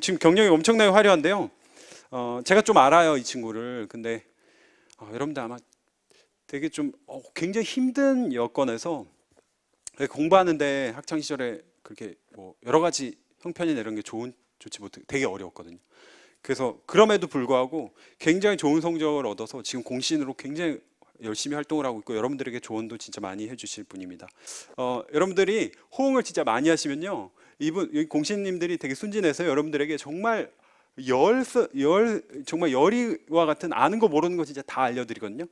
지금 경력이 엄청나게 화려한데요. 제가 좀 알아요, 이 친구를. 근데 여러분들 아마 되게 좀 굉장히 힘든 여건에서 공부하는데 학창 시절에 그렇게 뭐 여러 가지 형편이나 이런 게 좋지 못해 되게 어려웠거든요. 그래서 그럼에도 불구하고 굉장히 좋은 성적을 얻어서 지금 공신으로 굉장히 열심히 활동을 하고 있고 여러분들에게 조언도 진짜 많이 해주실 분입니다. 여러분들이 호응을 진짜 많이 하시면요, 여기 공신님들이 되게 순진해서 여러분들에게 정말 정말 열의와 같은 아는 거 모르는 거 진짜 다 알려드리거든요.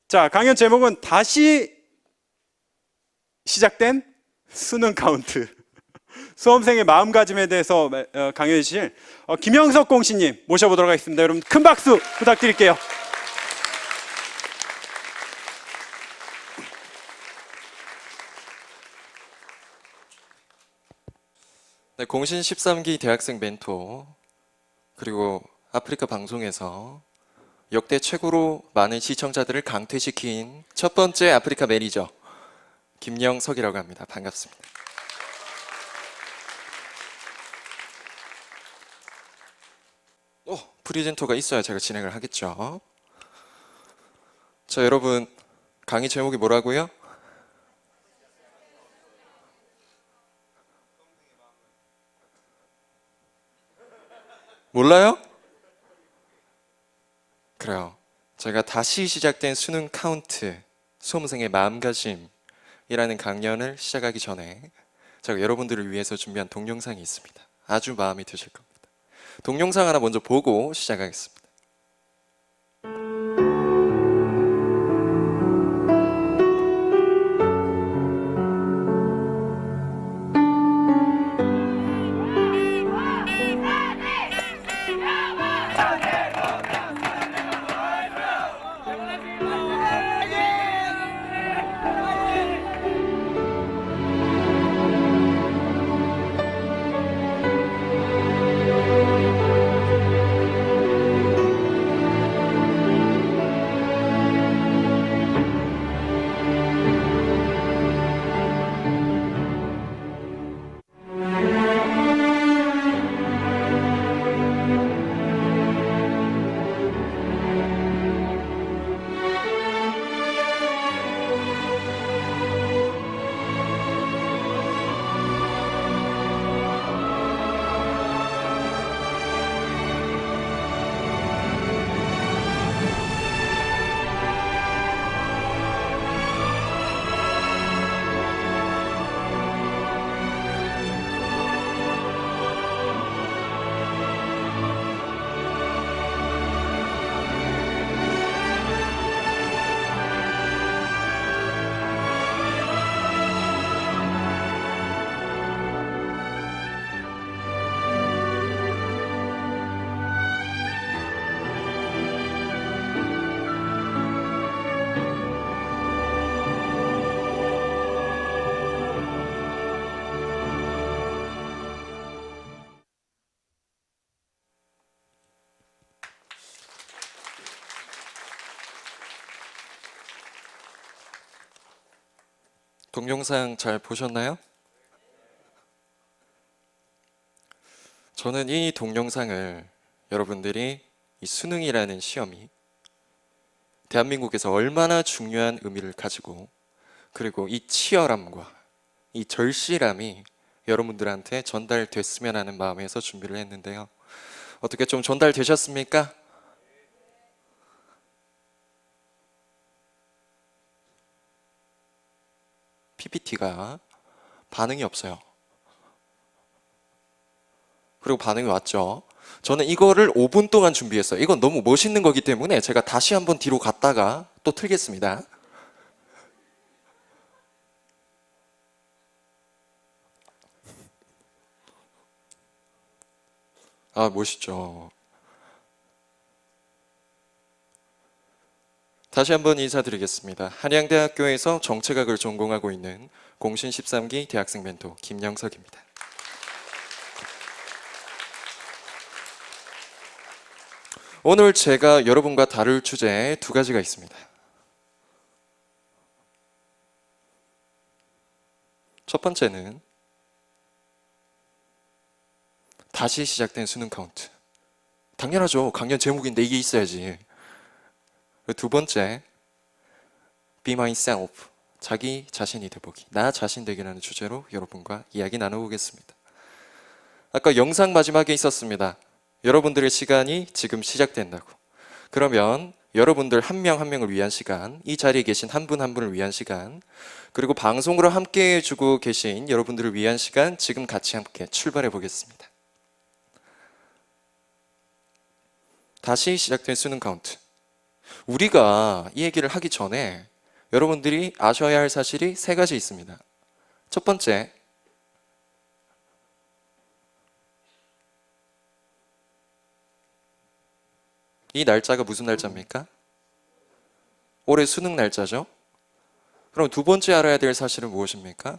자, 강연 제목은 다시 시작된 수능 카운트. 수험생의 마음가짐에 대해서 강연해 주실 김영석 공신님 모셔보도록 하겠습니다. 여러분 큰 박수 부탁드릴게요. 네, 공신 13기 대학생 멘토, 그리고 아프리카 방송에서 역대 최고로 많은 시청자들을 강퇴시킨 첫 번째 아프리카 매니저 김영석이라고 합니다. 반갑습니다. 프리젠터가 있어야 제가 진행을 하겠죠. 자, 여러분, 강의 제목이 뭐라고요? 몰라요? 그래요. 제가 다시 시작된 수능 카운트, 수험생의 마음가짐이라는 강연을 시작하기 전에 제가 여러분들을 위해서 준비한 동영상이 있습니다. 아주 마음에 드실 겁니다. 동영상 하나 먼저 보고 시작하겠습니다. 동영상 잘 보셨나요? 저는 이 동영상을 여러분들이 이 수능이라는 시험이 대한민국에서 얼마나 중요한 의미를 가지고, 그리고 이 치열함과 이 절실함이 여러분들한테 전달됐으면 하는 마음에서 준비를 했는데요. 어떻게 좀 전달되셨습니까? PPT가 반응이 없어요. 그리고 반응이 왔죠. 저는 이거를 5분 동안 준비했어요. 이건 너무 멋있는 거기 때문에 제가 다시 한번 뒤로 갔다가 또 틀겠습니다. 아, 멋있죠. 다시 한번 인사드리겠습니다. 한양대학교에서 정책학을 전공하고 있는 공신 13기 대학생 멘토 김영석입니다. 오늘 제가 여러분과 다룰 주제 두 가지가 있습니다. 첫 번째는 다시 시작된 수능 카운트. 당연하죠. 강연 제목인데 이게 있어야지. 두 번째, Be Myself. 자기 자신이 돼보기. 나 자신 되기라는 주제로 여러분과 이야기 나눠보겠습니다. 아까 영상 마지막에 있었습니다. 여러분들의 시간이 지금 시작된다고. 그러면 여러분들 한 명 한 명을 위한 시간, 이 자리에 계신 한 분 한 분을 위한 시간, 그리고 방송으로 함께 해주고 계신 여러분들을 위한 시간, 지금 같이 함께 출발해 보겠습니다. 다시 시작된 수능 카운트. 우리가 이 얘기를 하기 전에 여러분들이 아셔야 할 사실이 세 가지 있습니다. 첫 번째, 이 날짜가 무슨 날짜입니까? 올해 수능 날짜죠? 그럼 두 번째 알아야 될 사실은 무엇입니까?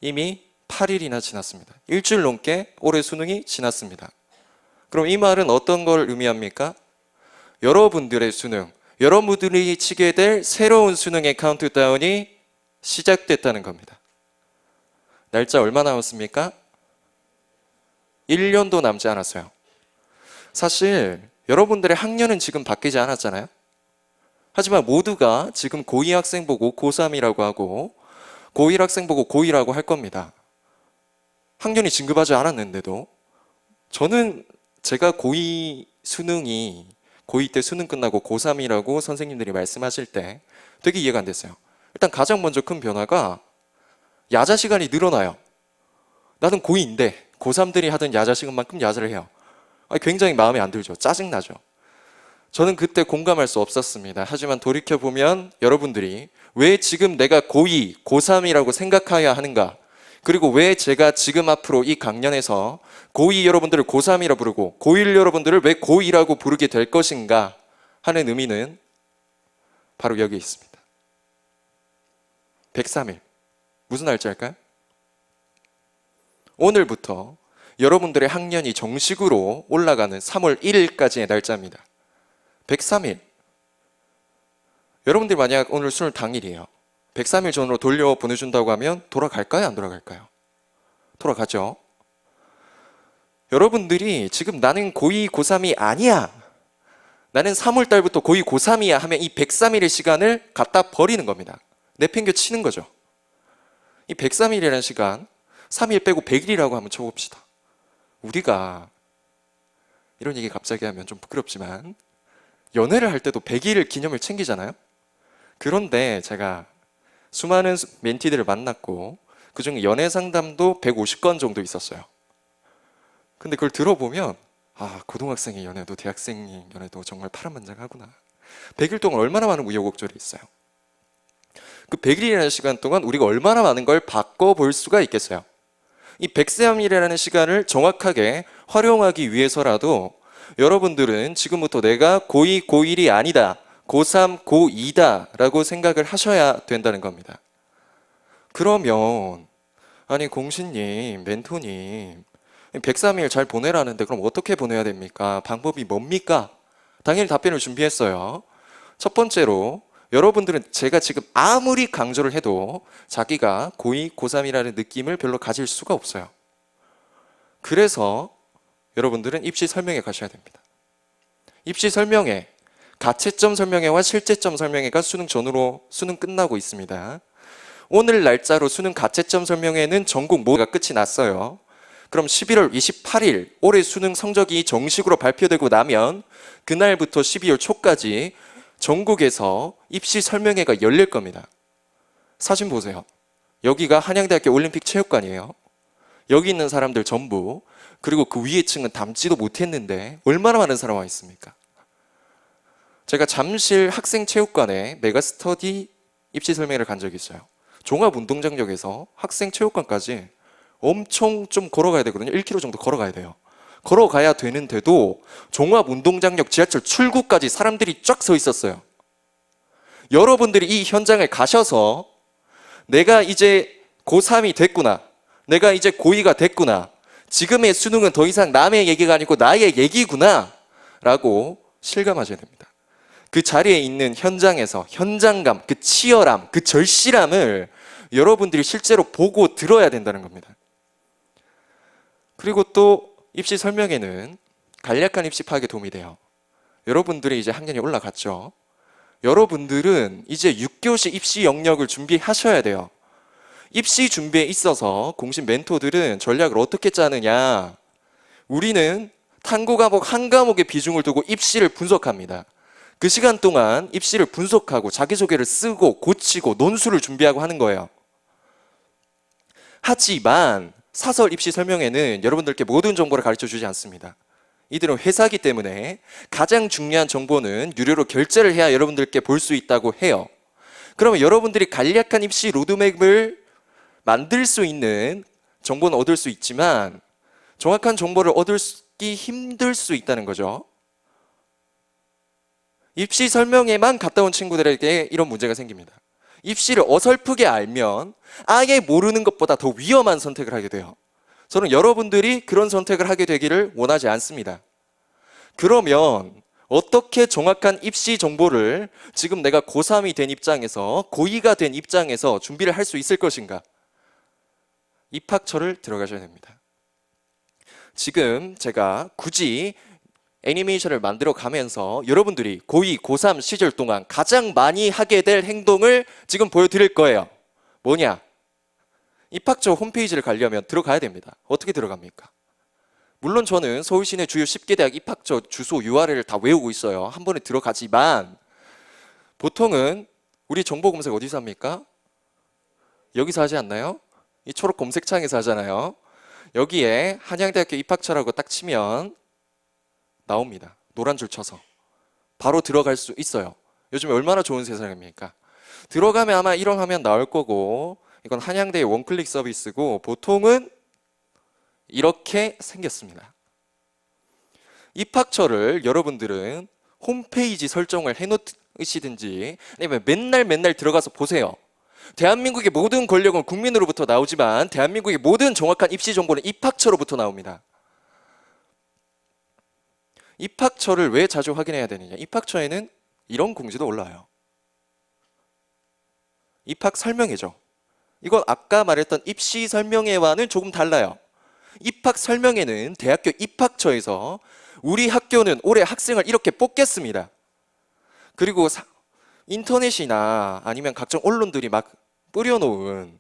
이미 8일이나 지났습니다. 일주일 넘게 올해 수능이 지났습니다. 그럼 이 말은 어떤 걸 의미합니까? 여러분들의 수능, 여러분들이 치게 될 새로운 수능의 카운트다운이 시작됐다는 겁니다. 날짜 얼마 남았습니까? 1년도 남지 않았어요. 사실 여러분들의 학년은 지금 바뀌지 않았잖아요. 하지만 모두가 지금 고2 학생 보고 고3이라고 하고 고1 학생 보고 고2라고 할 겁니다. 학년이 진급하지 않았는데도 저는 제가 고2 수능이 고2 때 수능 끝나고 고3이라고 선생님들이 말씀하실 때 되게 이해가 안 됐어요. 일단 가장 먼저 큰 변화가 야자 시간이 늘어나요. 나는 고2인데 고3들이 하던 야자 시간만큼 야자를 해요. 굉장히 마음에 안 들죠. 짜증나죠. 저는 그때 공감할 수 없었습니다. 하지만 돌이켜보면 여러분들이 왜 지금 내가 고2, 고3이라고 생각해야 하는가, 그리고 왜 제가 지금 앞으로 이 강연에서 고2 여러분들을 고3이라 부르고 고1 여러분들을 왜 고2라고 부르게 될 것인가 하는 의미는 바로 여기 있습니다. 103일. 무슨 날짜일까요? 오늘부터 여러분들의 학년이 정식으로 올라가는 3월 1일까지의 날짜입니다. 103일. 여러분들이 만약 오늘 수능 당일이에요. 103일 전으로 돌려 보내준다고 하면 돌아갈까요? 안 돌아갈까요? 돌아가죠. 여러분들이 지금 나는 고2, 고3이 아니야, 나는 3월 달부터 고2, 고3이야 하면 이 103일의 시간을 갖다 버리는 겁니다. 내팽겨 치는 거죠. 이 103일이라는 시간, 3일 빼고 100일이라고 한번 쳐봅시다. 우리가 이런 얘기 갑자기 하면 좀 부끄럽지만 연애를 할 때도 100일 기념을 챙기잖아요. 그런데 제가 수많은 멘티들을 만났고 그중 연애 상담도 150건 정도 있었어요. 근데 그걸 들어보면 고등학생의 연애도 대학생의 연애도 정말 파란만장하구나. 100일 동안 얼마나 많은 우여곡절이 있어요. 그 100일이라는 시간 동안 우리가 얼마나 많은 걸 바꿔볼 수가 있겠어요. 이 103일이라는 시간을 정확하게 활용하기 위해서라도 여러분들은 지금부터 내가 고2, 고1이 아니다, 고3, 고2다 라고 생각을 하셔야 된다는 겁니다. 그러면 아니 공신님, 멘토님 103일 잘 보내라는데 그럼 어떻게 보내야 됩니까? 방법이 뭡니까? 당연히 답변을 준비했어요. 첫 번째로 여러분들은 제가 지금 아무리 강조를 해도 자기가 고2, 고3이라는 느낌을 별로 가질 수가 없어요. 그래서 여러분들은 입시 설명회 가셔야 됩니다. 입시 설명회, 가채점 설명회와 실제점 설명회가 수능 전후로 수능 끝나고 있습니다. 오늘 날짜로 수능 가채점 설명회는 전국 모두가 끝이 났어요. 그럼 11월 28일 올해 수능 성적이 정식으로 발표되고 나면 그날부터 12월 초까지 전국에서 입시 설명회가 열릴 겁니다. 사진 보세요. 여기가 한양대학교 올림픽 체육관이에요. 여기 있는 사람들 전부, 그리고 그 위에 층은 담지도 못했는데 얼마나 많은 사람 와 있습니까? 제가 잠실 학생체육관에 메가스터디 입시 설명회를 간 적이 있어요. 종합운동장역에서 학생체육관까지 엄청 좀 걸어가야 되거든요. 1km 정도 걸어가야 돼요. 걸어가야 되는데도 종합운동장역 지하철 출구까지 사람들이 쫙 서 있었어요. 여러분들이 이 현장을 가셔서 내가 이제 고3이 됐구나, 내가 이제 고2가 됐구나, 지금의 수능은 더 이상 남의 얘기가 아니고 나의 얘기구나 라고 실감하셔야 됩니다. 그 자리에 있는 현장에서 현장감, 그 치열함, 그 절실함을 여러분들이 실제로 보고 들어야 된다는 겁니다. 그리고 또 입시 설명회는 간략한 입시 파악에 도움이 돼요. 여러분들이 이제 학년이 올라갔죠. 여러분들은 이제 6교시 입시 영역을 준비하셔야 돼요. 입시 준비에 있어서 공식 멘토들은 전략을 어떻게 짜느냐. 우리는 탐구 과목 한 과목의 비중을 두고 입시를 분석합니다. 그 시간 동안 입시를 분석하고 자기소개를 쓰고 고치고 논술을 준비하고 하는 거예요. 하지만 사설 입시 설명회는 여러분들께 모든 정보를 가르쳐 주지 않습니다. 이들은 회사이기 때문에 가장 중요한 정보는 유료로 결제를 해야 여러분들께 볼 수 있다고 해요. 그러면 여러분들이 간략한 입시 로드맵을 만들 수 있는 정보는 얻을 수 있지만 정확한 정보를 얻기 힘들 수 있다는 거죠. 입시 설명회만 갔다 온 친구들에게 이런 문제가 생깁니다. 입시를 어설프게 알면 아예 모르는 것보다 더 위험한 선택을 하게 돼요. 저는 여러분들이 그런 선택을 하게 되기를 원하지 않습니다. 그러면 어떻게 정확한 입시 정보를 지금 내가 고3이 된 입장에서 고2가 된 입장에서 준비를 할 수 있을 것인가? 입학처를 들어가셔야 됩니다. 지금 제가 굳이 애니메이션을 만들어 가면서 여러분들이 고2, 고3 시절 동안 가장 많이 하게 될 행동을 지금 보여드릴 거예요. 뭐냐? 입학처 홈페이지를 가려면 들어가야 됩니다. 어떻게 들어갑니까? 물론 저는 서울 시내 주요 10개 대학 입학처 주소 URL을 다 외우고 있어요. 한 번에 들어가지만 보통은 우리 정보 검색 어디서 합니까? 여기서 하지 않나요? 이 초록 검색창에서 하잖아요. 여기에 한양대학교 입학처라고 딱 치면 나옵니다. 노란 줄 쳐서 바로 들어갈 수 있어요. 요즘 얼마나 좋은 세상입니까? 들어가면 아마 이런 화면 나올 거고, 이건 한양대의 원클릭 서비스고 보통은 이렇게 생겼습니다. 입학처를 여러분들은 홈페이지 설정을 해놓으시든지 아니면 맨날 들어가서 보세요. 대한민국의 모든 권력은 국민으로부터 나오지만 대한민국의 모든 정확한 입시 정보는 입학처로부터 나옵니다. 입학처를 왜 자주 확인해야 되느냐? 입학처에는 이런 공지도 올라와요. 입학 설명회죠. 이건 아까 말했던 입시 설명회와는 조금 달라요. 입학 설명회는 대학교 입학처에서 우리 학교는 올해 학생을 이렇게 뽑겠습니다. 그리고 인터넷이나 아니면 각종 언론들이 막 뿌려놓은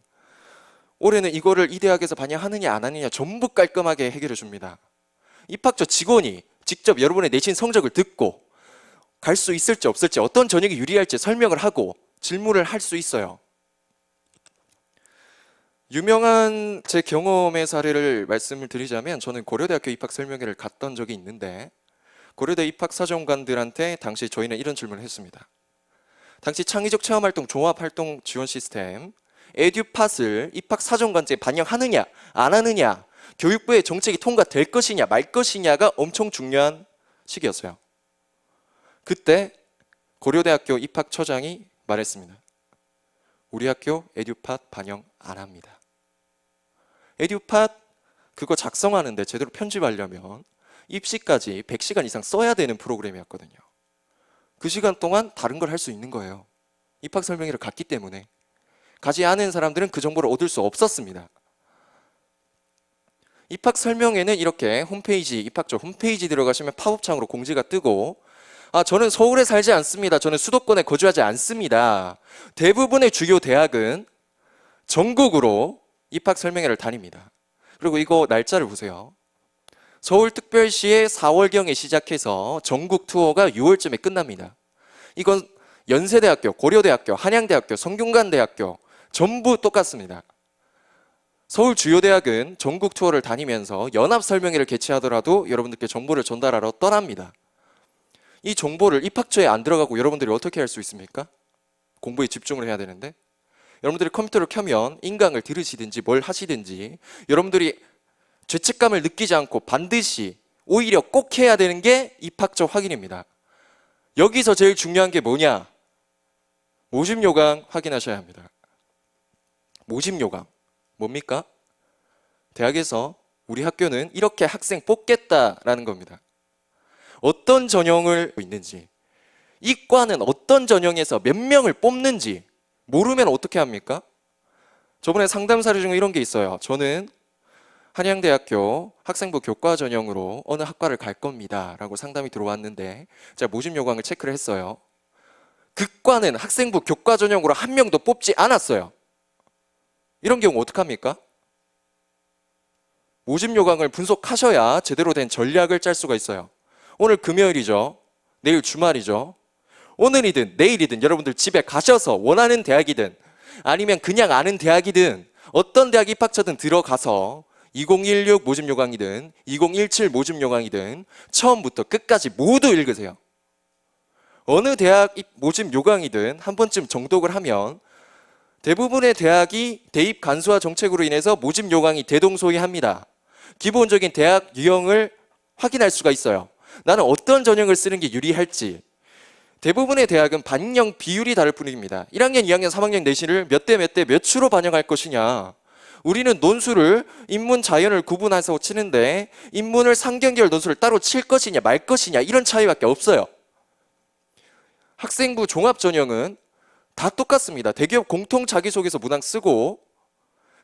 올해는 이거를 이 대학에서 반영하느냐 안 하느냐 전부 깔끔하게 해결해 줍니다. 입학처 직원이 직접 여러분의 내신 성적을 듣고 갈 수 있을지 없을지 어떤 전형이 유리할지 설명을 하고 질문을 할 수 있어요. 유명한 제 경험의 사례를 말씀을 드리자면 저는 고려대학교 입학 설명회를 갔던 적이 있는데 고려대 입학사정관들한테 당시 저희는 이런 질문을 했습니다. 당시 창의적 체험활동 종합활동 지원 시스템 에듀팟을 입학사정관제에 반영하느냐 안 하느냐 교육부의 정책이 통과될 것이냐 말 것이냐가 엄청 중요한 시기였어요. 그때 고려대학교 입학처장이 말했습니다. 우리 학교 에듀팟 반영 안 합니다. 에듀팟 그거 작성하는데 제대로 편집하려면 입시까지 100시간 이상 써야 되는 프로그램이었거든요. 그 시간 동안 다른 걸 할 수 있는 거예요. 입학 설명회를 갔기 때문에. 가지 않은 사람들은 그 정보를 얻을 수 없었습니다. 입학 설명회는 이렇게 홈페이지, 입학처 홈페이지 들어가시면 팝업창으로 공지가 뜨고 저는 서울에 살지 않습니다. 저는 수도권에 거주하지 않습니다. 대부분의 주요 대학은 전국으로 입학 설명회를 다닙니다. 그리고 이거 날짜를 보세요. 서울특별시에 4월경에 시작해서 전국 투어가 6월쯤에 끝납니다. 이건 연세대학교, 고려대학교, 한양대학교, 성균관대학교 전부 똑같습니다. 서울 주요 대학은 전국 투어를 다니면서 연합 설명회를 개최하더라도 여러분들께 정보를 전달하러 떠납니다. 이 정보를 입학처에 안 들어가고 여러분들이 어떻게 할 수 있습니까? 공부에 집중을 해야 되는데 여러분들이 컴퓨터를 켜면 인강을 들으시든지 뭘 하시든지 여러분들이 죄책감을 느끼지 않고 반드시 오히려 꼭 해야 되는 게 입학처 확인입니다. 여기서 제일 중요한 게 뭐냐? 모집 요강 확인하셔야 합니다. 모집 요강 뭡니까? 대학에서 우리 학교는 이렇게 학생 뽑겠다라는 겁니다. 어떤 전형을 있는지, 이 과는 어떤 전형에서 몇 명을 뽑는지 모르면 어떻게 합니까? 저번에 상담 사례 중에 이런 게 있어요. 저는 한양대학교 학생부 교과 전형으로 어느 학과를 갈 겁니다 라고 상담이 들어왔는데 제가 모집 요강을 체크를 했어요. 그 과는 학생부 교과 전형으로 한 명도 뽑지 않았어요. 이런 경우 어떡합니까? 모집 요강을 분석하셔야 제대로 된 전략을 짤 수가 있어요. 오늘 금요일이죠. 내일 주말이죠. 오늘이든 내일이든 여러분들 집에 가셔서 원하는 대학이든 아니면 그냥 아는 대학이든 어떤 대학 입학처든 들어가서 2016 모집 요강이든 2017 모집 요강이든 처음부터 끝까지 모두 읽으세요. 어느 대학 모집 요강이든 한 번쯤 정독을 하면 대부분의 대학이 대입 간소화 정책으로 인해서 모집 요강이 대동소이합니다. 기본적인 대학 유형을 확인할 수가 있어요. 나는 어떤 전형을 쓰는 게 유리할지. 대부분의 대학은 반영 비율이 다를 뿐입니다. 1학년, 2학년, 3학년 내신을 몇 대 몇 대 몇 추로 반영할 것이냐. 우리는 논술을 인문, 자연을 구분해서 치는데 인문을 상경계열 논술을 따로 칠 것이냐 말 것이냐 이런 차이밖에 없어요. 학생부 종합 전형은 다 똑같습니다. 대기업 공통 자기소개서 문항 쓰고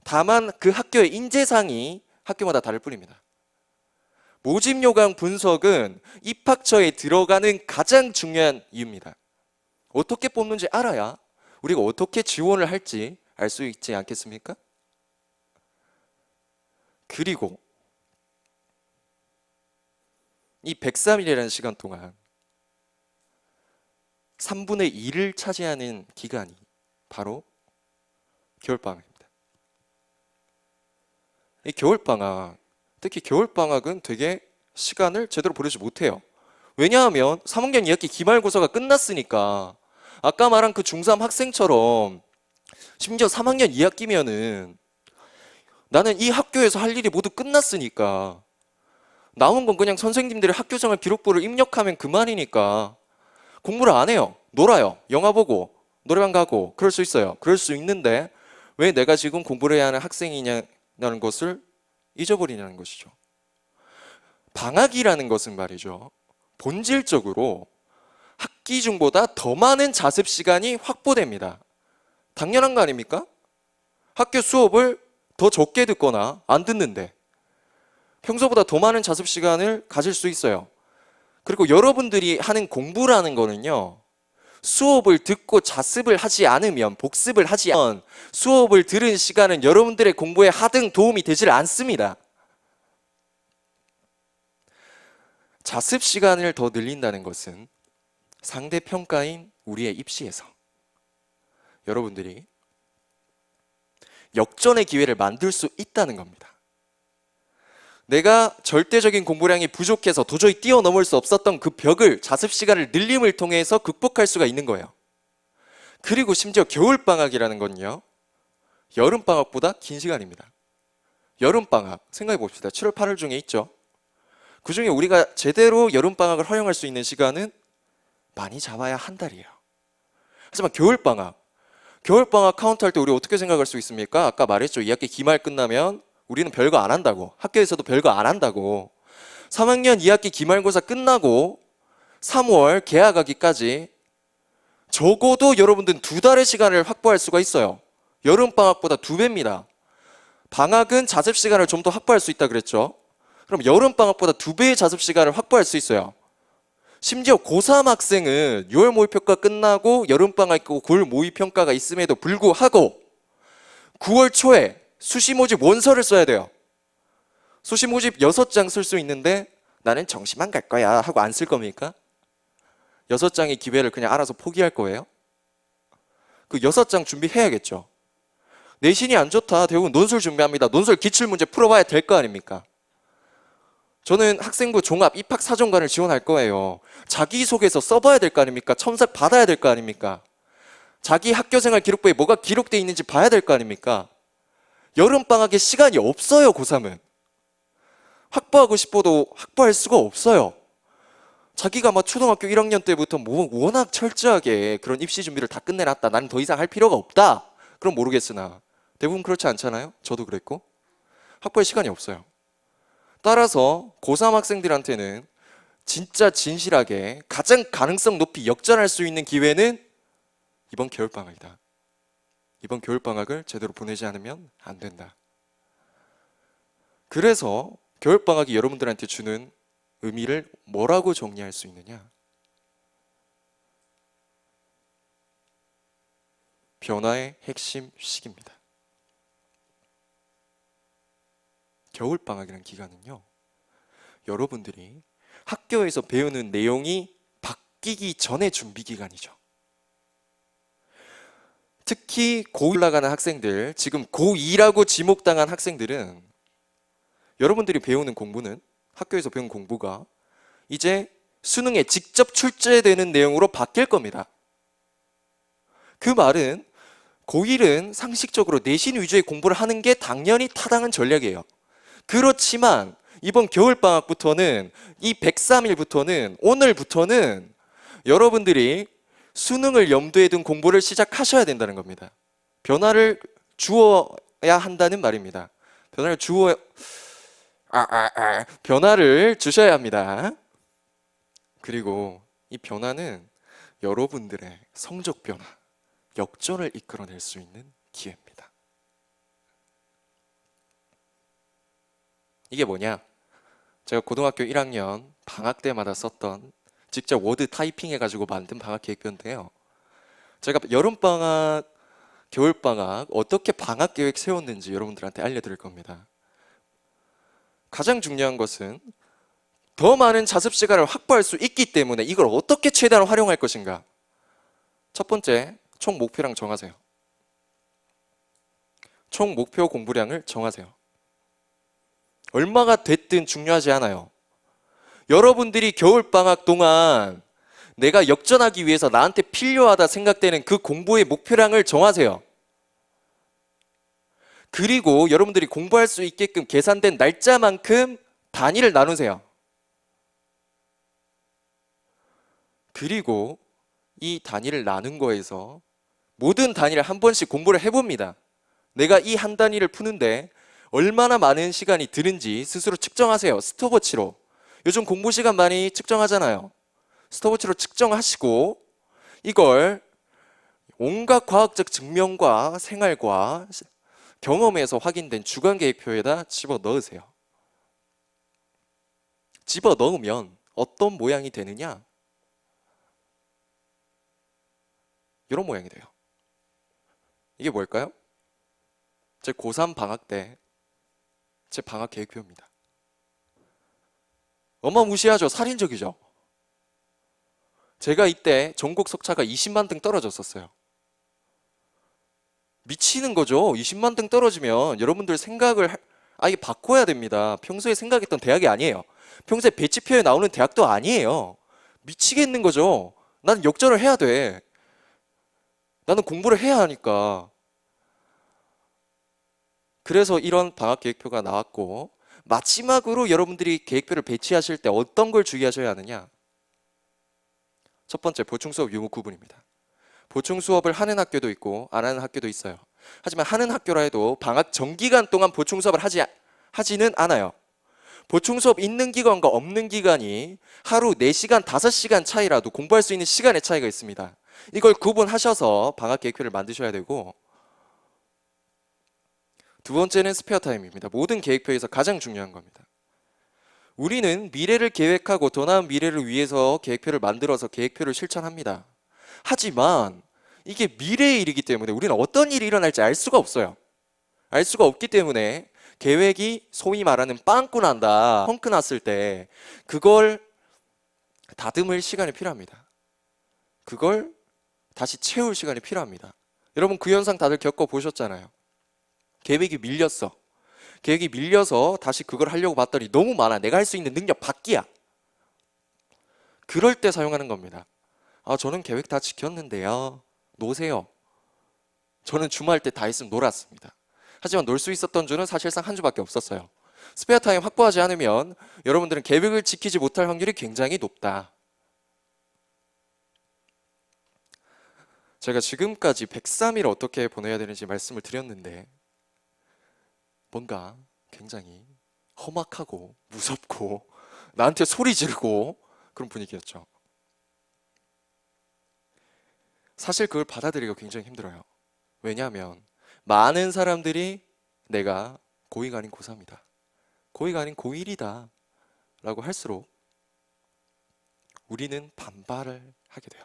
다만 그 학교의 인재상이 학교마다 다를 뿐입니다. 모집 요강 분석은 입학처에 들어가는 가장 중요한 이유입니다. 어떻게 뽑는지 알아야 우리가 어떻게 지원을 할지 알 수 있지 않겠습니까? 그리고 이 103일이라는 시간 동안 3분의 2를 차지하는 기간이 바로 겨울방학입니다. 이 겨울방학, 특히 겨울방학은 되게 시간을 제대로 보내지 못해요. 왜냐하면 3학년 2학기 기말고사가 끝났으니까 아까 말한 그 중3 학생처럼 심지어 3학년 2학기면은 나는 이 학교에서 할 일이 모두 끝났으니까 남은 건 그냥 선생님들의 학교생활 기록부를 입력하면 그만이니까 공부를 안 해요. 놀아요. 영화 보고 노래방 가고 그럴 수 있어요. 그럴 수 있는데 왜 내가 지금 공부를 해야 하는 학생이냐는 것을 잊어버리냐는 것이죠. 방학이라는 것은 말이죠. 본질적으로 학기 중보다 더 많은 자습 시간이 확보됩니다. 당연한 거 아닙니까? 학교 수업을 더 적게 듣거나 안 듣는데 평소보다 더 많은 자습 시간을 가질 수 있어요. 그리고 여러분들이 하는 공부라는 거는요. 수업을 듣고 자습을 하지 않으면 복습을 하지 않으면 수업을 들은 시간은 여러분들의 공부에 하등 도움이 되질 않습니다. 자습 시간을 더 늘린다는 것은 상대 평가인 우리의 입시에서 여러분들이 역전의 기회를 만들 수 있다는 겁니다. 내가 절대적인 공부량이 부족해서 도저히 뛰어넘을 수 없었던 그 벽을 자습 시간을 늘림을 통해서 극복할 수가 있는 거예요. 그리고 심지어 겨울방학이라는 건요. 여름방학보다 긴 시간입니다. 여름방학 생각해 봅시다. 7월 8월 중에 있죠. 그 중에 우리가 제대로 여름방학을 허용할 수 있는 시간은 많이 잡아야 한 달이에요. 하지만 겨울방학 카운트할 때 우리 어떻게 생각할 수 있습니까? 아까 말했죠. 2학기 기말 끝나면 우리는 별거 안 한다고. 학교에서도 별거 안 한다고. 3학년 2학기 기말고사 끝나고 3월 개학하기까지 적어도 여러분들은 2달의 시간을 확보할 수가 있어요. 여름방학보다 2배입니다. 방학은 자습 시간을 좀 더 확보할 수 있다 그랬죠. 그럼 여름방학보다 2배의 자습 시간을 확보할 수 있어요. 심지어 고3 학생은 6월 모의평가 끝나고 여름방학 있고 9월 모의평가가 있음에도 불구하고 9월 초에 수시 모집 원서를 써야 돼요. 수시 모집 6장 쓸 수 있는데 나는 정시만 갈 거야 하고 안 쓸 겁니까? 6장의 기회를 그냥 알아서 포기할 거예요? 그 6장 준비해야겠죠. 내신이 안 좋다. 대부분 논술 준비합니다. 논술 기출문제 풀어봐야 될 거 아닙니까? 저는 학생부 종합 입학사정관을 지원할 거예요. 자기소개서 써봐야 될 거 아닙니까? 첨삭 받아야 될 거 아닙니까? 자기 학교생활 기록부에 뭐가 기록되어 있는지 봐야 될 거 아닙니까? 여름방학에 시간이 없어요. 고3은 확보하고 싶어도 확보할 수가 없어요. 자기가 막 초등학교 1학년 때부터 뭐 워낙 철저하게 그런 입시 준비를 다 끝내놨다. 나는 더 이상 할 필요가 없다. 그럼 모르겠으나 대부분 그렇지 않잖아요. 저도 그랬고 확보할 시간이 없어요. 따라서 고3 학생들한테는 진짜 진실하게 가장 가능성 높이 역전할 수 있는 기회는 이번 겨울방학이다. 이번 겨울방학을 제대로 보내지 않으면 안 된다. 그래서 겨울방학이 여러분들한테 주는 의미를 뭐라고 정리할 수 있느냐? 변화의 핵심 시기입니다. 겨울방학이라는 기간은요, 여러분들이 학교에서 배우는 내용이 바뀌기 전의 준비 기간이죠. 특히 고1 올라가는 학생들, 지금 고2라고 지목당한 학생들은 여러분들이 배우는 공부는, 학교에서 배운 공부가 이제 수능에 직접 출제되는 내용으로 바뀔 겁니다. 그 말은 고1은 상식적으로 내신 위주의 공부를 하는 게 당연히 타당한 전략이에요. 그렇지만 이번 겨울방학부터는, 이 103일부터는, 오늘부터는 여러분들이 수능을 염두에 둔 공부를 시작하셔야 된다는 겁니다. 변화를 주어야 한다는 말입니다. 변화를 주셔야 합니다. 그리고 이 변화는 여러분들의 성적 변화, 역전을 이끌어낼 수 있는 기회입니다. 이게 뭐냐? 제가 고등학교 1학년 방학 때마다 썼던, 직접 워드 타이핑 해가지고 만든 방학 계획표인데요. 제가 여름방학, 겨울방학 어떻게 방학 계획 세웠는지 여러분들한테 알려드릴 겁니다. 가장 중요한 것은 더 많은 자습 시간을 확보할 수 있기 때문에 이걸 어떻게 최대한 활용할 것인가. 첫 번째, 총 목표량 정하세요. 총 목표 공부량을 정하세요. 얼마가 됐든 중요하지 않아요. 여러분들이 겨울방학 동안 내가 역전하기 위해서 나한테 필요하다 생각되는 그 공부의 목표량을 정하세요. 그리고 여러분들이 공부할 수 있게끔 계산된 날짜만큼 단위를 나누세요. 그리고 이 단위를 나눈 거에서 모든 단위를 한 번씩 공부를 해봅니다. 내가 이 한 단위를 푸는데 얼마나 많은 시간이 드는지 스스로 측정하세요. 스톱워치로. 요즘 공부 시간 많이 측정하잖아요. 스톱워치로 측정하시고 이걸 온갖 과학적 증명과 생활과 경험에서 확인된 주간계획표에다 집어 넣으세요. 집어 넣으면 어떤 모양이 되느냐? 이런 모양이 돼요. 이게 뭘까요? 제 고3 방학 때 제 방학 계획표입니다. 어마무시하죠? 살인적이죠? 제가 이때 전국 속차가 20만 등 떨어졌었어요. 미치는 거죠. 20만 등 떨어지면 여러분들 생각을 아예 바꿔야 됩니다. 평소에 생각했던 대학이 아니에요. 평소에 배치표에 나오는 대학도 아니에요. 미치겠는 거죠. 나는 역전을 해야 돼. 나는 공부를 해야 하니까. 그래서 이런 방학 계획표가 나왔고, 마지막으로 여러분들이 계획표를 배치하실 때 어떤 걸 주의하셔야 하느냐? 첫 번째, 보충 수업 유무 구분입니다. 보충 수업을 하는 학교도 있고 안 하는 학교도 있어요. 하지만 하는 학교라 해도 방학 전기간 동안 보충 수업을 하지는 않아요. 보충 수업 있는 기간과 없는 기간이 하루 4시간, 5시간 차이라도 공부할 수 있는 시간의 차이가 있습니다. 이걸 구분하셔서 방학 계획표를 만드셔야 되고, 두 번째는 스페어 타임입니다. 모든 계획표에서 가장 중요한 겁니다. 우리는 미래를 계획하고 더 나은 미래를 위해서 계획표를 만들어서 계획표를 실천합니다. 하지만 이게 미래의 일이기 때문에 우리는 어떤 일이 일어날지 알 수가 없어요. 알 수가 없기 때문에 계획이 소위 말하는 빵꾸 난다, 펑크 났을 때 그걸 다듬을 시간이 필요합니다. 그걸 다시 채울 시간이 필요합니다. 여러분 그 현상 다들 겪어보셨잖아요. 계획이 밀렸어. 계획이 밀려서 다시 그걸 하려고 봤더니 너무 많아. 내가 할 수 있는 능력 밖이야. 그럴 때 사용하는 겁니다. 아, 저는 계획 다 지켰는데요. 노세요. 저는 주말 때 다 했으면 놀았습니다. 하지만 놀 수 있었던 주는 사실상 한 주밖에 없었어요. 스페어 타임 확보하지 않으면 여러분들은 계획을 지키지 못할 확률이 굉장히 높다. 제가 지금까지 103일 어떻게 보내야 되는지 말씀을 드렸는데 뭔가 굉장히 험악하고 무섭고 나한테 소리 지르고 그런 분위기였죠. 사실 그걸 받아들이기가 굉장히 힘들어요. 왜냐하면 많은 사람들이 내가 고2가 아닌 고3이다, 고2가 아닌 고1이다 라고 할수록 우리는 반발을 하게 돼요.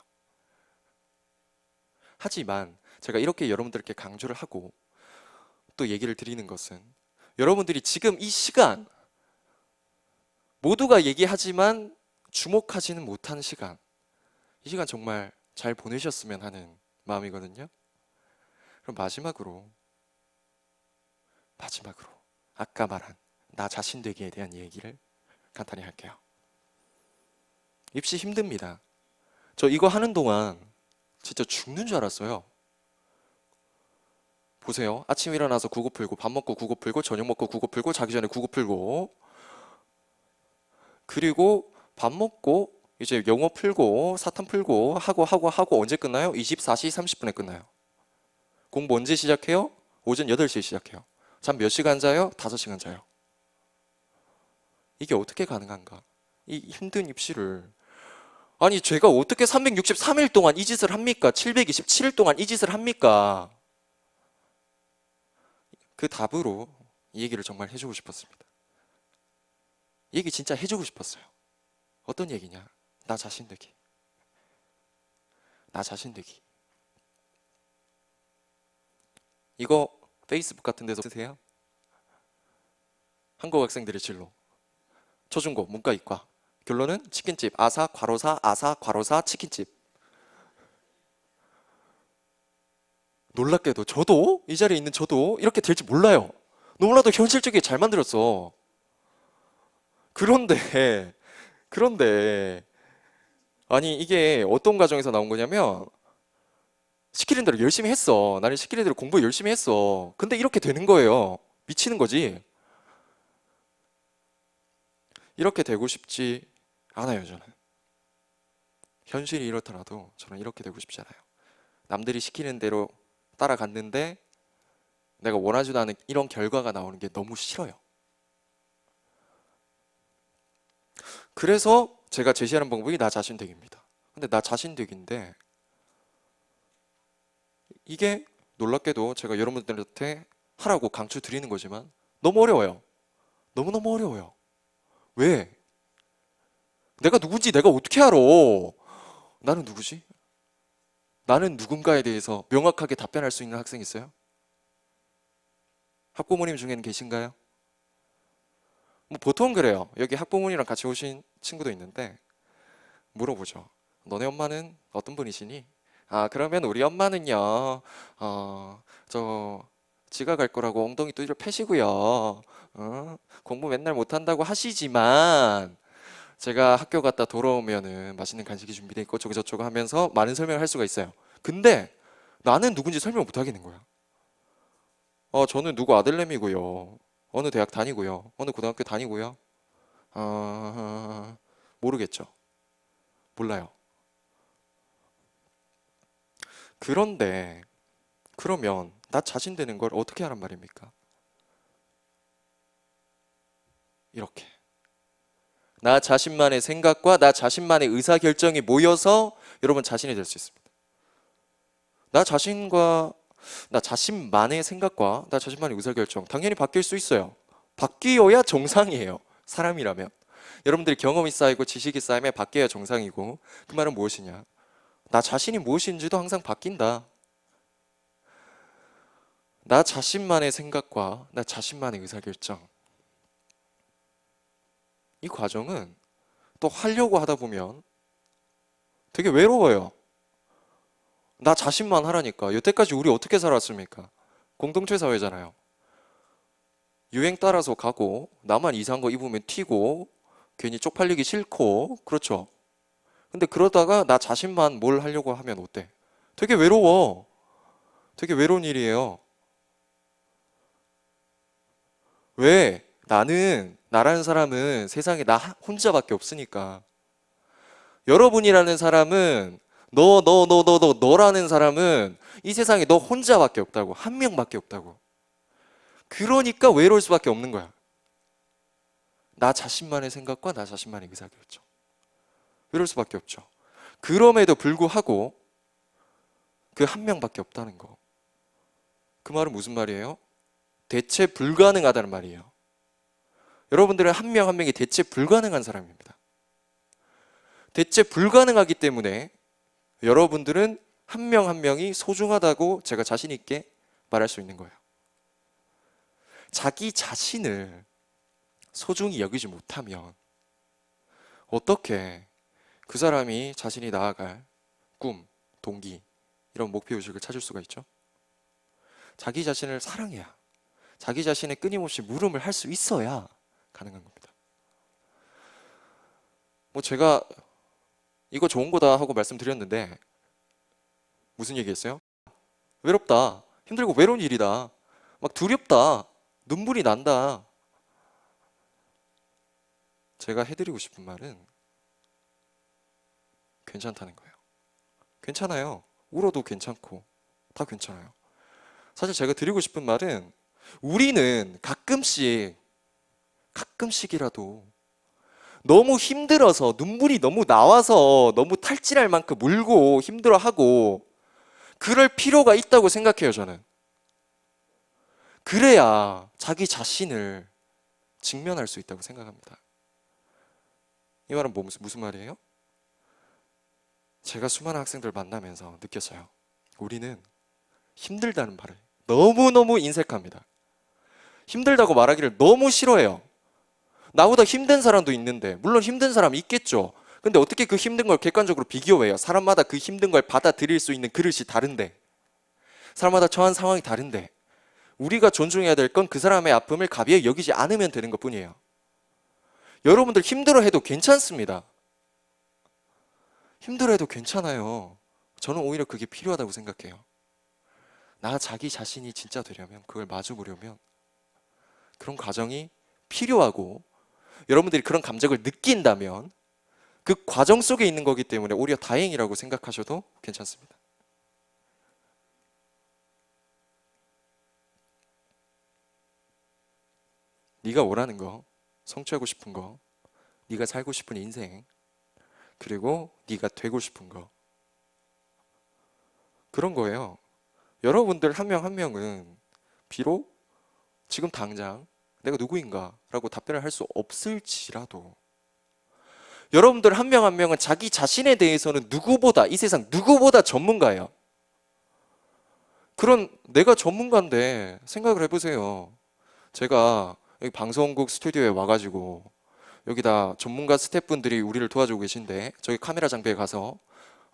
하지만 제가 이렇게 여러분들께 강조를 하고 또 얘기를 드리는 것은, 여러분들이 지금 이 시간, 모두가 얘기하지만 주목하지는 못한 시간, 이 시간 정말 잘 보내셨으면 하는 마음이거든요. 그럼 마지막으로 아까 말한 나 자신 되기에 대한 얘기를 간단히 할게요. 입시 힘듭니다. 저 이거 하는 동안 진짜 죽는 줄 알았어요. 보세요. 아침 일어나서 국어 풀고, 밥 먹고 국어 풀고, 저녁 먹고 국어 풀고, 자기 전에 국어 풀고, 그리고 밥 먹고 이제 영어 풀고 사탐 풀고 하고 언제 끝나요? 24시 30분에 끝나요. 공부 언제 시작해요? 오전 8시에 시작해요. 잠 몇 시간 자요? 5시간 자요. 이게 어떻게 가능한가? 이 힘든 입시를, 아니 제가 어떻게 363일 동안 이 짓을 합니까? 727일 동안 이 짓을 합니까? 그 답으로 이 얘기를 정말 해주고 싶었습니다. 이 얘기 진짜 해주고 싶었어요. 어떤 얘기냐? 나 자신 되기. 나 자신 되기. 이거 페이스북 같은 데서 쓰세요? 한국 학생들의 진로. 초중고 문과 이과. 결론은 치킨집. 아사 괄호사 치킨집. 놀랍게도 저도, 이 자리에 있는 저도 이렇게 될 줄 몰라요. 너무나도 현실적이게 잘 만들었어. 그런데 아니 이게 어떤 과정에서 나온 거냐면, 시키는 대로 열심히 했어. 나는 시키는 대로 공부 열심히 했어. 근데 이렇게 되는 거예요. 미치는 거지. 이렇게 되고 싶지 않아요, 저는. 현실이 이렇더라도 저는 이렇게 되고 싶지 않아요. 남들이 시키는 대로 따라갔는데 내가 원하지도 않은 이런 결과가 나오는 게 너무 싫어요. 그래서 제가 제시하는 방법이 나 자신 되기입니다. 근데 나 자신 되기인데, 이게 놀랍게도 제가 여러분들한테 하라고 강추 드리는 거지만 너무 어려워요. 너무너무 어려워요. 왜? 내가 누군지 내가 어떻게 알아? 나는 누구지? 나는 누군가에 대해서 명확하게 답변할 수 있는 학생 있어요? 학부모님 중에는 계신가요? 뭐 보통 그래요. 여기 학부모님이랑 같이 오신 친구도 있는데 물어보죠. 너네 엄마는 어떤 분이시니? 아, 그러면 우리 엄마는요, 저 지가 갈 거라고 엉덩이 두드려 패시고요. 공부 맨날 못한다고 하시지만 제가 학교 갔다 돌아오면은 맛있는 간식이 준비돼 있고 저거 저쩌고 하면서 많은 설명을 할 수가 있어요. 근데 나는 누군지 설명 못 하겠는 거야. 저는 누구 아들내미고요. 어느 대학 다니고요. 어느 고등학교 다니고요. 모르겠죠. 몰라요. 그런데 그러면 나 자신 되는 걸 어떻게 하란 말입니까? 이렇게 나 자신만의 생각과 나 자신만의 의사결정이 모여서 여러분 자신이 될 수 있습니다. 나 자신만의 생각과 나 자신만의 의사결정 당연히 바뀔 수 있어요. 바뀌어야 정상이에요. 사람이라면. 여러분들이 경험이 쌓이고 지식이 쌓이면 바뀌어야 정상이고, 그 말은 무엇이냐? 나 자신이 무엇인지도 항상 바뀐다. 나 자신만의 생각과 나 자신만의 의사결정, 이 과정은 또 하려고 하다 보면 되게 외로워요. 나 자신만 하라니까. 여태까지 우리 어떻게 살았습니까? 공동체 사회잖아요. 유행 따라서 가고, 나만 이상한 거 입으면 튀고, 괜히 쪽팔리기 싫고, 그렇죠? 근데 그러다가 나 자신만 뭘 하려고 하면 어때? 되게 외로워. 되게 외로운 일이에요. 왜? 나라는 사람은 세상에 나 혼자밖에 없으니까. 여러분이라는 사람은, 너라는 사람은 이 세상에 너 혼자밖에 없다고. 한 명밖에 없다고. 그러니까 외로울 수밖에 없는 거야. 나 자신만의 생각과 나 자신만의 의사결정. 외로울 수밖에 없죠. 그럼에도 불구하고 그 한 명밖에 없다는 거. 그 말은 무슨 말이에요? 대체 불가능하다는 말이에요. 여러분들은 한 명 한 명이 대체 불가능한 사람입니다. 대체 불가능하기 때문에 여러분들은 한 명 한 명이 소중하다고 제가 자신 있게 말할 수 있는 거예요. 자기 자신을 소중히 여기지 못하면 어떻게 그 사람이 자신이 나아갈 꿈, 동기, 이런 목표의식을 찾을 수가 있죠? 자기 자신을 사랑해야, 자기 자신의 끊임없이 물음을 할 수 있어야 가능한 겁니다. 뭐 제가 이거 좋은 거다 하고 말씀드렸는데 무슨 얘기했어요? 외롭다, 힘들고 외로운 일이다, 막 두렵다, 눈물이 난다. 제가 해드리고 싶은 말은 괜찮다는 거예요. 괜찮아요. 울어도 괜찮고 다 괜찮아요. 사실 제가 드리고 싶은 말은 우리는 가끔씩이라도 너무 힘들어서 눈물이 너무 나와서 너무 탈진할 만큼 울고 힘들어하고 그럴 필요가 있다고 생각해요, 저는. 그래야 자기 자신을 직면할 수 있다고 생각합니다. 이 말은 무슨 말이에요? 제가 수많은 학생들 만나면서 느꼈어요. 우리는 힘들다는 말을 너무너무 인색합니다. 힘들다고 말하기를 너무 싫어해요. 나보다 힘든 사람도 있는데, 물론 힘든 사람이 있겠죠. 근데 어떻게 그 힘든 걸 객관적으로 비교해요? 사람마다 그 힘든 걸 받아들일 수 있는 그릇이 다른데, 사람마다 처한 상황이 다른데, 우리가 존중해야 될 건 그 사람의 아픔을 가벼이 여기지 않으면 되는 것 뿐이에요. 여러분들 힘들어해도 괜찮습니다. 힘들어해도 괜찮아요. 저는 오히려 그게 필요하다고 생각해요. 나 자기 자신이 진짜 되려면, 그걸 마주보려면 그런 과정이 필요하고, 여러분들이 그런 감정을 느낀다면 그 과정 속에 있는 거기 때문에 오히려 다행이라고 생각하셔도 괜찮습니다. 네가 원하는 거, 성취하고 싶은 거, 네가 살고 싶은 인생, 그리고 네가 되고 싶은 거, 그런 거예요. 여러분들 한 명 한 명은 비록 지금 당장 내가 누구인가 라고 답변을 할 수 없을지라도 여러분들 한 명 한 명은 자기 자신에 대해서는 누구보다, 이 세상 누구보다 전문가예요. 그런 내가 전문가인데 생각을 해보세요. 제가 여기 방송국 스튜디오에 와가지고 여기다 전문가 스태프분들이 우리를 도와주고 계신데 저기 카메라 장비에 가서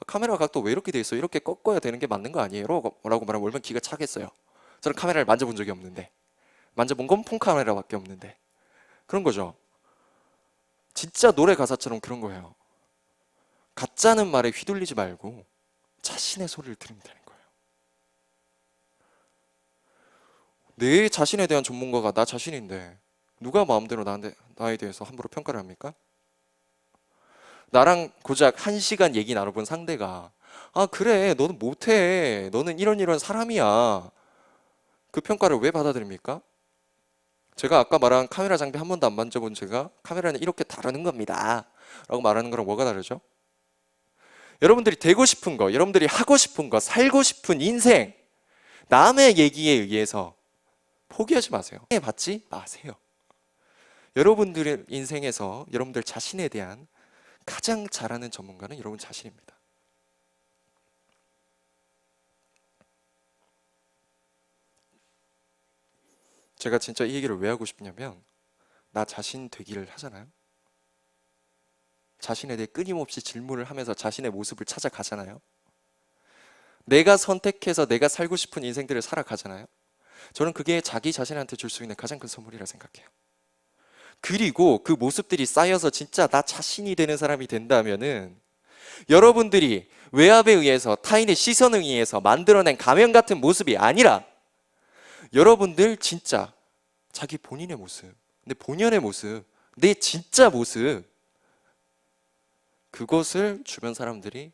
카메라 각도 왜 이렇게 돼 있어? 이렇게 꺾어야 되는 게 맞는 거 아니에요? 라고 말하면 얼마나 기가 차겠어요. 저는 카메라를 만져본 적이 없는데, 만져본 건 폰카메라밖에 없는데. 그런 거죠. 진짜 노래 가사처럼 그런 거예요. 가짜는 말에 휘둘리지 말고 자신의 소리를 들으면 되는 거예요. 내 자신에 대한 전문가가 나 자신인데 누가 마음대로 나에 대해서 함부로 평가를 합니까? 나랑 고작 1시간 얘기 나눠본 상대가 아 그래 너는 못해, 너는 이런 사람이야, 그 평가를 왜 받아들입니까? 제가 아까 말한 카메라 장비 한 번도 안 만져본 제가 카메라는 이렇게 다루는 겁니다 라고 말하는 거랑 뭐가 다르죠? 여러분들이 되고 싶은 거, 여러분들이 하고 싶은 거, 살고 싶은 인생, 남의 얘기에 의해서 포기하지 마세요. 받지 마세요. 여러분들의 인생에서 여러분들 자신에 대한 가장 잘하는 전문가는 여러분 자신입니다. 제가 진짜 이 얘기를 왜 하고 싶냐면, 나 자신 되기를 하잖아요. 자신에 대해 끊임없이 질문을 하면서 자신의 모습을 찾아가잖아요. 내가 선택해서 내가 살고 싶은 인생들을 살아가잖아요. 저는 그게 자기 자신한테 줄 수 있는 가장 큰 선물이라 생각해요. 그리고 그 모습들이 쌓여서 진짜 나 자신이 되는 사람이 된다면은 여러분들이 외압에 의해서, 타인의 시선에 의해서 만들어낸 가면 같은 모습이 아니라 여러분들 진짜 자기 본인의 모습, 내 본연의 모습, 내 진짜 모습, 그것을 주변 사람들이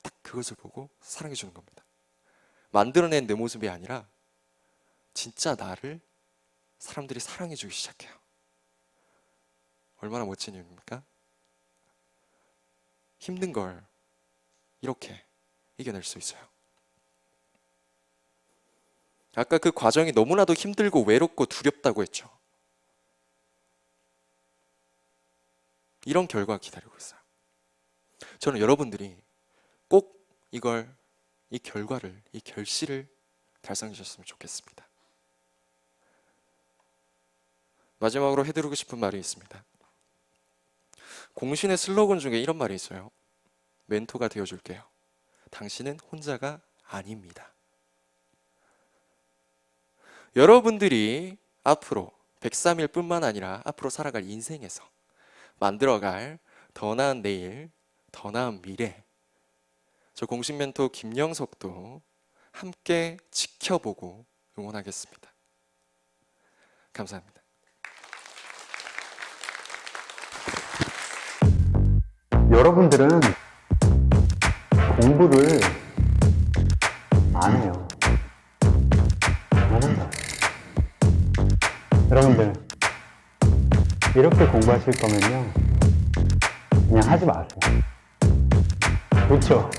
딱 그것을 보고 사랑해 주는 겁니다. 만들어낸 내 모습이 아니라 진짜 나를 사람들이 사랑해 주기 시작해요. 얼마나 멋진 일입니까? 힘든 걸 이렇게 이겨낼 수 있어요. 아까 그 과정이 너무나도 힘들고 외롭고 두렵다고 했죠. 이런 결과가 기다리고 있어요. 저는 여러분들이 꼭 이 결과를, 이 결실을 달성하셨으면 좋겠습니다. 마지막으로 해드리고 싶은 말이 있습니다. 공신의 슬로건 중에 이런 말이 있어요. 멘토가 되어줄게요. 당신은 혼자가 아닙니다. 여러분들이 앞으로 103일뿐만 아니라 앞으로 살아갈 인생에서 만들어갈 더 나은 내일, 더 나은 미래, 저 공식 멘토 김영석도 함께 지켜보고 응원하겠습니다. 감사합니다. 여러분들은 공부를 안 해요. 안 한다. 여러분들, 이렇게 공부하실 거면요, 그냥 하지 마세요. 그렇죠?